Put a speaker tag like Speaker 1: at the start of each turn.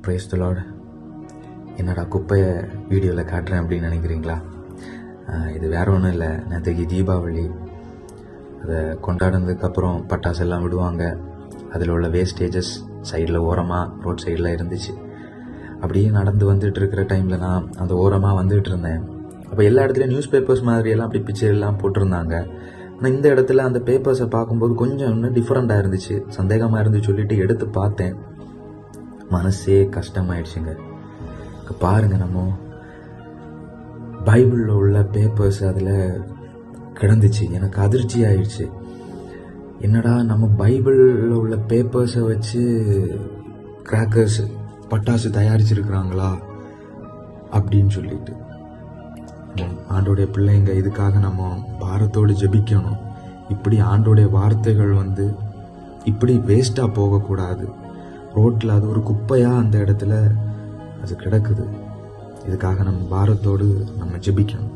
Speaker 1: Praise the Lord. என்னடா குப்பையை வீடியோவில் காட்டுறேன் அப்படின்னு நினைக்கிறீங்களா? இது வேற ஒன்றும் இல்லை. நேற்றுக்கு தீபாவளி, அதை கொண்டாடினதுக்கப்புறம் பட்டாசு எல்லாம் விடுவாங்க. அதில் உள்ள வேஸ்டேஜஸ் சைடில் ஓரமாக ரோட் சைடில் இருந்துச்சு. அப்படியே நடந்து வந்துட்டு இருக்கிற டைமில் நான் அந்த ஓரமாக வந்துட்டு இருந்தேன். அப்போ எல்லா இடத்துலையும் நியூஸ் பேப்பர்ஸ் மாதிரியெல்லாம் அப்படி பிக்சர் எல்லாம் போட்டிருந்தாங்க. ஆனால் இந்த இடத்துல அந்த பேப்பர்ஸை பார்க்கும்போது கொஞ்சம் இன்னும் டிஃப்ரெண்ட்டாக இருந்துச்சு, சந்தேகமாக இருந்து சொல்லிட்டு எடுத்து பார்த்தேன். மனசே கஷ்டமாயிடுச்சுங்க. பாருங்க, நம்ம பைபிளில் உள்ள பேப்பர்ஸ் அதில் கிடந்துச்சு. எனக்கு அதிர்ச்சி ஆயிடுச்சு. என்னடா நம்ம பைபிளில் உள்ள பேப்பர்ஸை வச்சு கிராக்கர்ஸ் பட்டாசு தயாரிச்சிருக்கிறாங்களா அப்படின்னு சொல்லிட்டு. ஆண்டோடைய பிள்ளைங்க, இதுக்காக நம்ம பாரத்தோடு ஜெபிக்கணும். இப்படி ஆண்டோடைய வார்த்தைகள் இப்படி வேஸ்ட்டாக போகக்கூடாது. ரோட்டில் அது ஒரு குப்பையாக அந்த இடத்துல அது கிடக்குது. இதுக்காக நம்ம பாரத்தோடு நம்ம ஜெபிக்கணும்.